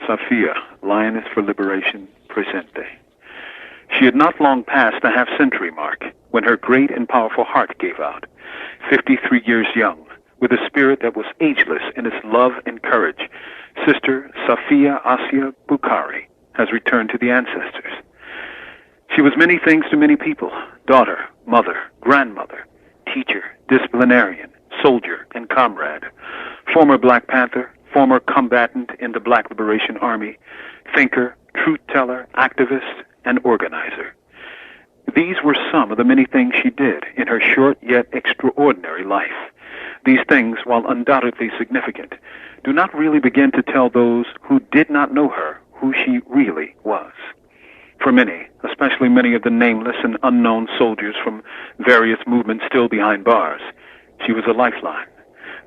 Safia, Lioness for Liberation, Presente. She had not long passed the half-century mark when her great and powerful heart gave out. 53 years young, with a spirit that was ageless in its love and courage, Sister Safia Asia Bukhari has returned to the ancestors. She was many things to many people: daughter, mother, grandmother, teacher, disciplinarian, soldier, and comrade, former Black Panther, former combatant in the Black Liberation Army, thinker, truth-teller, activist, and organizer. These were some of the many things she did in her short yet extraordinary life. These things, while undoubtedly significant, do not really begin to tell those who did not know her who she really was. For many, especially many of the nameless and unknown soldiers from various movements still behind bars, she was a lifeline.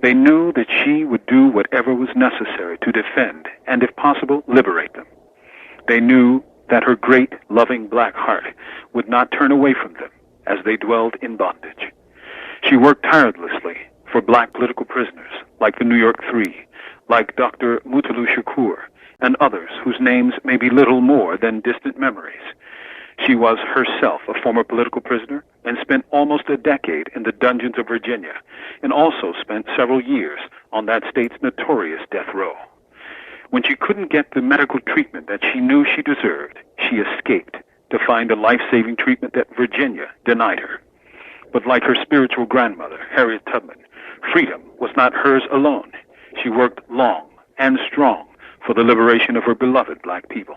They knew that she would do whatever was necessary to defend and, if possible, liberate them. They knew that her great, loving black heart would not turn away from them as they dwelled in bondage. She worked tirelessly for black political prisoners like the New York Three, like Dr. Mutulu Shakur, and others whose names may be little more than distant memories. She was herself a former political prisoner and spent almost a decade in the dungeons of Virginia, and also spent several years on that state's notorious death row. When she couldn't get the medical treatment that she knew she deserved, she escaped to find the life-saving treatment that Virginia denied her. But like her spiritual grandmother, Harriet Tubman, freedom was not hers alone. She worked long and strong for the liberation of her beloved black people.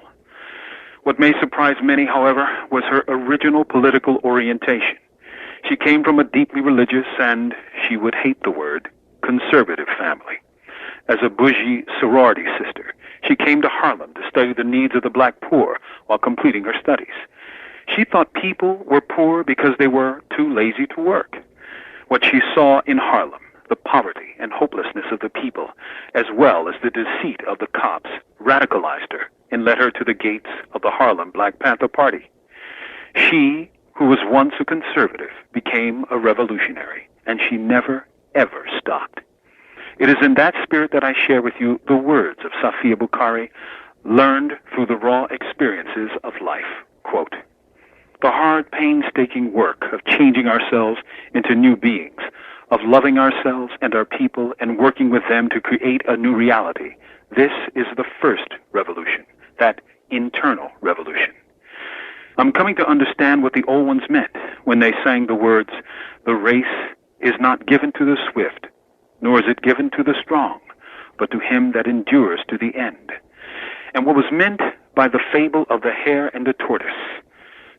What may surprise many, however, was her original political orientation. She came from a deeply religious and, she would hate the word, conservative family. As a bougie sorority sister, she came to Harlem to study the needs of the black poor while completing her studies. She thought people were poor because they were too lazy to work. What she saw in Harlem, the poverty and hopelessness of the people, as well as the deceit of the cops, radicalized her and led her to the gates of the Harlem Black Panther Party. She, who was once a conservative, became a revolutionary, and she never, ever stopped. It is in that spirit that I share with you the words of Safia Bukhari, learned through the raw experiences of life. Quote, "The hard, painstaking work of changing ourselves into new beings, of loving ourselves and our people and working with them to create a new reality, this is the first revolution, that internal revolution. I'm coming to understand what the old ones meant when they sang the words, 'The race is not given to the swift, nor is it given to the strong, but to him that endures to the end,' and what was meant by the fable of the hare and the tortoise.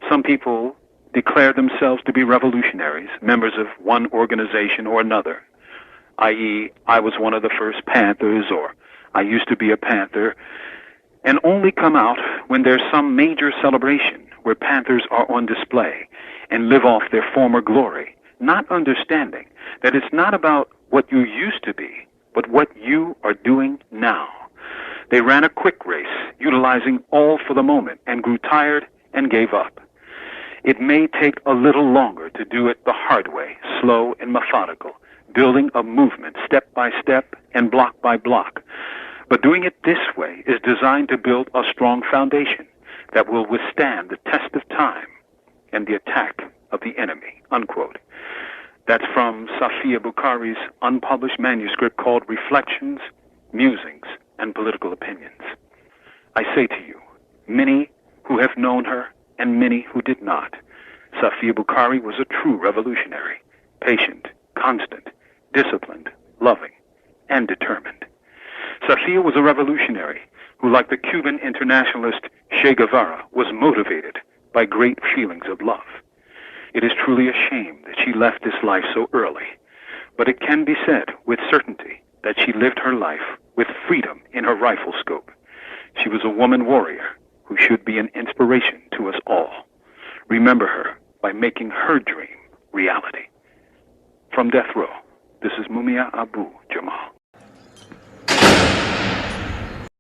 Some people declare themselves to be revolutionaries, members of one organization or another, i.e., I was one of the first Panthers, or I used to be a Panther, and only come out when there's some major celebration where Panthers are on display and live off their former glory, not understanding that it's not about what you used to be, but what you are doing now. They ran a quick race, utilizing all for the moment, and grew tired and gave up. It may take a little longer to do it the hard way, slow and methodical, building a movement step by step and block by block. But doing it this way is designed to build a strong foundation that will withstand the test of time and the attack of the enemy," unquote. That's from Safia Bukhari's unpublished manuscript called Reflections, Musings, and Political Opinions. I say to you, many who have known her and many who did not, Safia Bukhari was a true revolutionary, patient, constant, disciplined, loving, and determined. Safia was a revolutionary who, like the Cuban internationalist Che Guevara, was motivated by great feelings of love. It is truly a shame that she left this life so early, but it can be said with certainty that she lived her life with freedom in her rifle scope. She was a woman warrior who should be an inspiration to us all. Remember her by making her dream reality. From death row, this is Mumia Abu Jamal.